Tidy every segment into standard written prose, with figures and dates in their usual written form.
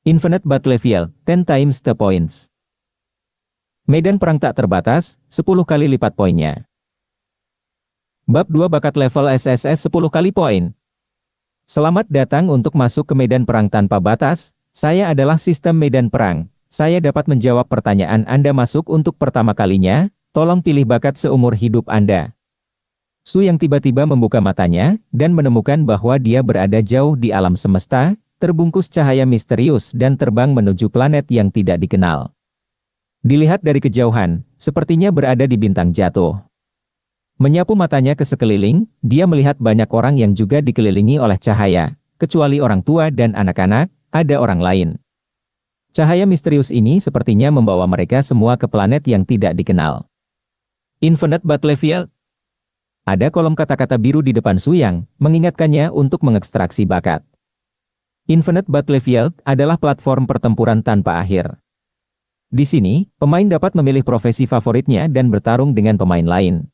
Infinite Battle Field, 10 times the points. Medan perang tak terbatas, 10 kali lipat poinnya. Bab 2 bakat level SSS 10 kali poin. Selamat datang untuk masuk ke medan perang tanpa batas. Saya adalah sistem medan perang. Saya dapat menjawab pertanyaan Anda masuk untuk pertama kalinya. Tolong pilih bakat seumur hidup Anda. Su yang tiba-tiba membuka matanya dan menemukan bahwa dia berada jauh di alam semesta, terbungkus cahaya misterius dan terbang menuju planet yang tidak dikenal. Dilihat dari kejauhan, sepertinya berada di bintang jatuh. Menyapu matanya ke sekeliling, dia melihat banyak orang yang juga dikelilingi oleh cahaya. Kecuali orang tua dan anak-anak, ada orang lain. Cahaya misterius ini sepertinya membawa mereka semua ke planet yang tidak dikenal. Infinite Battle Field. Ada kolom kata-kata biru di depan Su yang mengingatkannya untuk mengekstraksi bakat. Infinite Battlefield adalah platform pertempuran tanpa akhir. Di sini, pemain dapat memilih profesi favoritnya dan bertarung dengan pemain lain.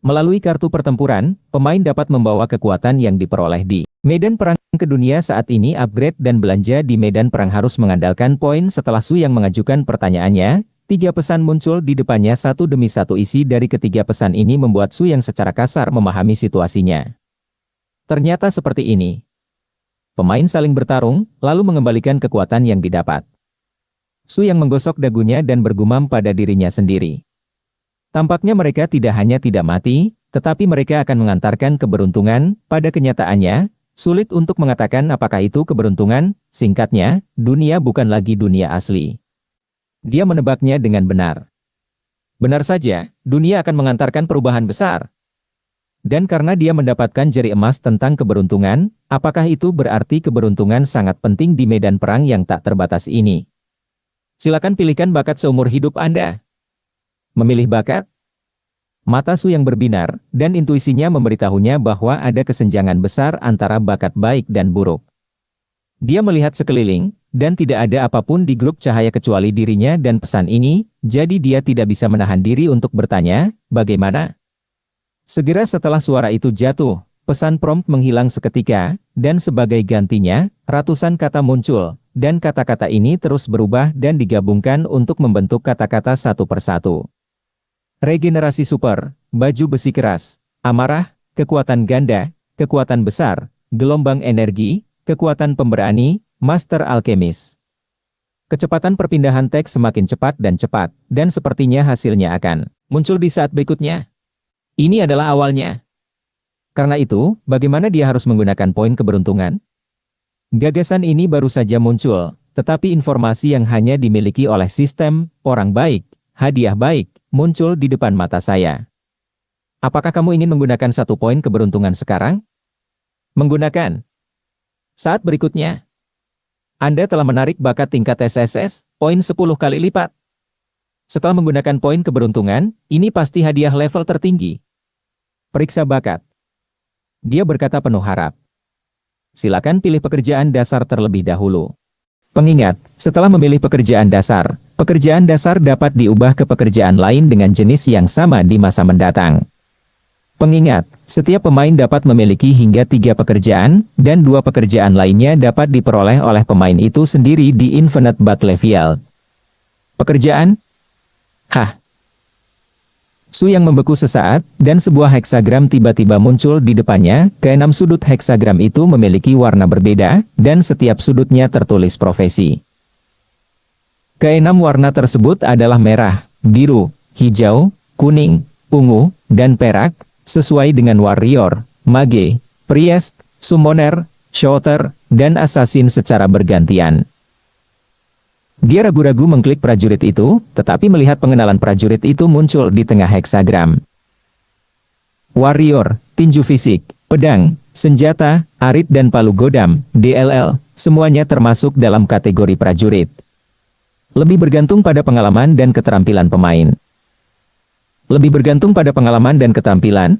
Melalui kartu pertempuran, pemain dapat membawa kekuatan yang diperoleh di medan perang ke dunia saat ini. Upgrade dan belanja di medan perang harus mengandalkan poin. Setelah Su yang mengajukan pertanyaannya, 3 pesan muncul di depannya satu demi satu. Isi dari ketiga pesan ini membuat Su yang secara kasar memahami situasinya. Ternyata seperti ini. Pemain saling bertarung, lalu mengembalikan kekuatan yang didapat. Su yang menggosok dagunya dan bergumam pada dirinya sendiri. Tampaknya mereka tidak hanya tidak mati, tetapi mereka akan mengantarkan keberuntungan. Pada kenyataannya, sulit untuk mengatakan apakah itu keberuntungan. Singkatnya, dunia bukan lagi dunia asli. Dia menebaknya dengan benar. Benar saja, dunia akan mengantarkan perubahan besar. Dan karena dia mendapatkan jari emas tentang keberuntungan, apakah itu berarti keberuntungan sangat penting di medan perang yang tak terbatas ini? Silakan pilihkan bakat seumur hidup Anda. Memilih bakat? Mata Su yang berbinar, dan intuisinya memberitahunya bahwa ada kesenjangan besar antara bakat baik dan buruk. Dia melihat sekeliling, dan tidak ada apapun di grup cahaya kecuali dirinya dan pesan ini, jadi dia tidak bisa menahan diri untuk bertanya, bagaimana? Segera setelah suara itu jatuh, pesan prompt menghilang seketika, dan sebagai gantinya, ratusan kata muncul, dan kata-kata ini terus berubah dan digabungkan untuk membentuk kata-kata satu persatu. Regenerasi super, baju besi keras, amarah, kekuatan ganda, kekuatan besar, gelombang energi, kekuatan pemberani, Master Alchemist. Kecepatan perpindahan teks semakin cepat, dan sepertinya hasilnya akan muncul di saat berikutnya. Ini adalah awalnya. Karena itu, bagaimana dia harus menggunakan poin keberuntungan? Gagasan ini baru saja muncul, tetapi informasi yang hanya dimiliki oleh sistem, orang baik, hadiah baik, muncul di depan mata saya. Apakah kamu ingin menggunakan satu poin keberuntungan sekarang? Menggunakan. Saat berikutnya. Anda telah menarik bakat tingkat SSS, poin 10 kali lipat. Setelah menggunakan poin keberuntungan, ini pasti hadiah level tertinggi. Periksa bakat. Dia berkata penuh harap. Silakan pilih pekerjaan dasar terlebih dahulu. Pengingat, setelah memilih pekerjaan dasar dapat diubah ke pekerjaan lain dengan jenis yang sama di masa mendatang. Pengingat, setiap pemain dapat memiliki hingga 3 pekerjaan, dan 2 pekerjaan lainnya dapat diperoleh oleh pemain itu sendiri di Infinite Battlefield. Pekerjaan? Hah? Su yang membeku sesaat, dan sebuah heksagram tiba-tiba muncul di depannya. Keenam sudut heksagram itu memiliki warna berbeda, dan setiap sudutnya tertulis profesi. Keenam warna tersebut adalah merah, biru, hijau, kuning, ungu, dan perak, sesuai dengan warrior, mage, priest, summoner, shooter, dan assassin secara bergantian. Dia ragu-ragu mengklik prajurit itu, tetapi melihat pengenalan prajurit itu muncul di tengah heksagram. Warrior, tinju fisik, pedang, senjata, arit dan palu godam, DLL, semuanya termasuk dalam kategori prajurit. Lebih bergantung pada pengalaman dan keterampilan pemain. Lebih bergantung pada pengalaman dan keterampilan.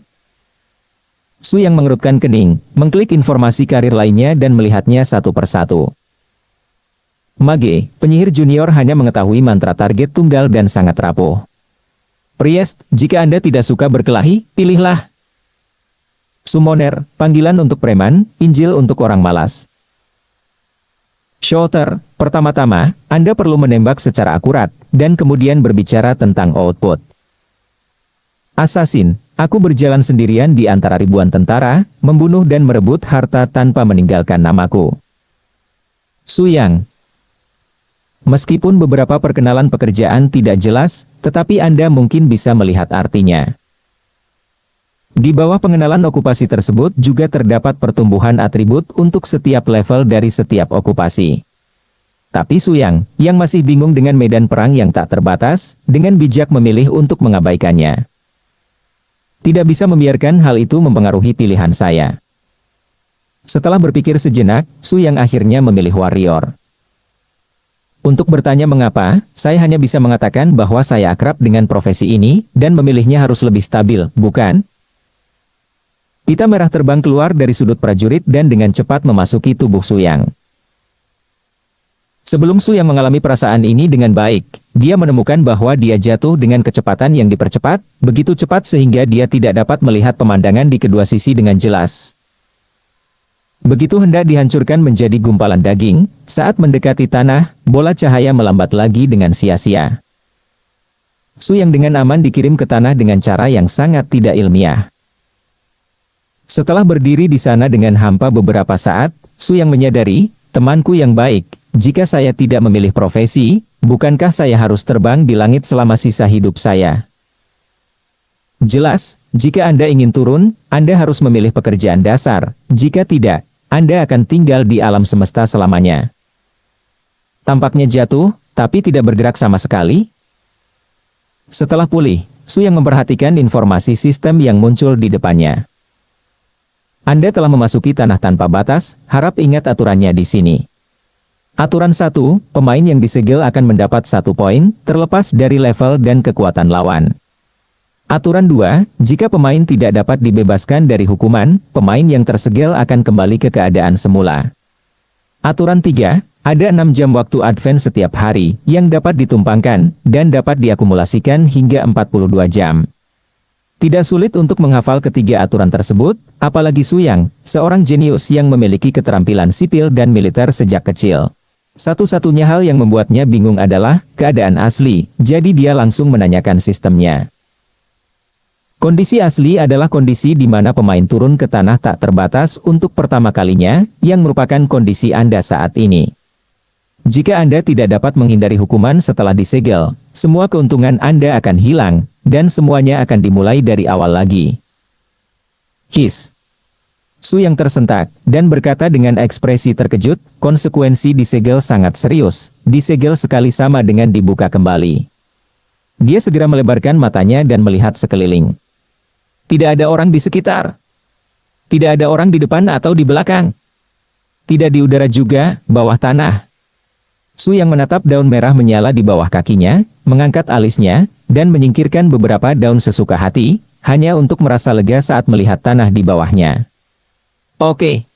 Su yang mengerutkan kening, mengklik informasi karir lainnya dan melihatnya satu persatu. Mage, penyihir junior hanya mengetahui mantra target tunggal dan sangat rapuh. Priest, jika Anda tidak suka berkelahi, pilihlah. Summoner, panggilan untuk preman, Injil untuk orang malas. Shooter, pertama-tama, Anda perlu menembak secara akurat, dan kemudian berbicara tentang output. Assassin, aku berjalan sendirian di antara ribuan tentara, membunuh dan merebut harta tanpa meninggalkan namaku. Suyang. Meskipun beberapa perkenalan pekerjaan tidak jelas, tetapi Anda mungkin bisa melihat artinya. Di bawah pengenalan okupasi tersebut juga terdapat pertumbuhan atribut untuk setiap level dari setiap okupasi. Tapi Suyang, yang masih bingung dengan medan perang yang tak terbatas, dengan bijak memilih untuk mengabaikannya. Tidak bisa membiarkan hal itu mempengaruhi pilihan saya. Setelah berpikir sejenak, Suyang akhirnya memilih warrior. Untuk bertanya mengapa, saya hanya bisa mengatakan bahwa saya akrab dengan profesi ini, dan memilihnya harus lebih stabil, bukan? Pita merah terbang keluar dari sudut prajurit dan dengan cepat memasuki tubuh Suyang. Sebelum Suyang mengalami perasaan ini dengan baik, dia menemukan bahwa dia jatuh dengan kecepatan yang dipercepat, begitu cepat sehingga dia tidak dapat melihat pemandangan di kedua sisi dengan jelas. Begitu hendak dihancurkan menjadi gumpalan daging, saat mendekati tanah, bola cahaya melambat lagi dengan sia-sia. Suyang dengan aman dikirim ke tanah dengan cara yang sangat tidak ilmiah. Setelah berdiri di sana dengan hampa beberapa saat, Suyang menyadari, temanku yang baik, jika saya tidak memilih profesi, bukankah saya harus terbang di langit selama sisa hidup saya? Jelas, jika Anda ingin turun, Anda harus memilih pekerjaan dasar, jika tidak, Anda akan tinggal di alam semesta selamanya. Tampaknya jatuh, tapi tidak bergerak sama sekali. Setelah pulih, Suyang memperhatikan informasi sistem yang muncul di depannya. Anda telah memasuki tanah tanpa batas, harap ingat aturannya di sini. Aturan 1, pemain yang disegel akan mendapat 1 poin, terlepas dari level dan kekuatan lawan. Aturan 2, jika pemain tidak dapat dibebaskan dari hukuman, pemain yang tersegel akan kembali ke keadaan semula. Aturan 3, ada 6 jam waktu advance setiap hari, yang dapat ditumpangkan, dan dapat diakumulasikan hingga 42 jam. Tidak sulit untuk menghafal ketiga aturan tersebut, apalagi Suyang, seorang jenius yang memiliki keterampilan sipil dan militer sejak kecil. Satu-satunya hal yang membuatnya bingung adalah keadaan asli, jadi dia langsung menanyakan sistemnya. Kondisi asli adalah kondisi di mana pemain turun ke tanah tak terbatas untuk pertama kalinya, yang merupakan kondisi Anda saat ini. Jika Anda tidak dapat menghindari hukuman setelah disegel, semua keuntungan Anda akan hilang, dan semuanya akan dimulai dari awal lagi. His. Suyang tersentak, dan berkata dengan ekspresi terkejut, konsekuensi disegel sangat serius, disegel sekali sama dengan dibuka kembali. Dia segera melebarkan matanya dan melihat sekeliling. Tidak ada orang di sekitar. Tidak ada orang di depan atau di belakang. Tidak di udara juga, bawah tanah. Suyang menatap daun merah menyala di bawah kakinya, mengangkat alisnya, dan menyingkirkan beberapa daun sesuka hati, hanya untuk merasa lega saat melihat tanah di bawahnya. Oke.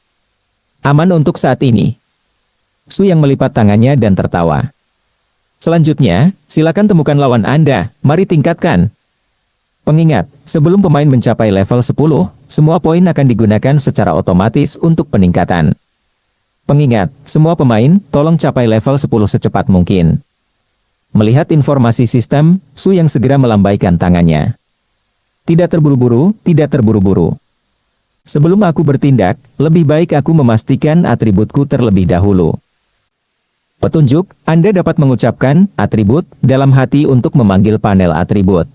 Aman untuk saat ini. Suyang melipat tangannya dan tertawa. Selanjutnya, silakan temukan lawan Anda, mari tingkatkan. Pengingat, sebelum pemain mencapai level 10, semua poin akan digunakan secara otomatis untuk peningkatan. Pengingat, semua pemain, tolong capai level 10 secepat mungkin. Melihat informasi sistem, Suyang segera melambaikan tangannya. Tidak terburu-buru, tidak terburu-buru. Sebelum aku bertindak, lebih baik aku memastikan atributku terlebih dahulu. Petunjuk, Anda dapat mengucapkan atribut dalam hati untuk memanggil panel atribut.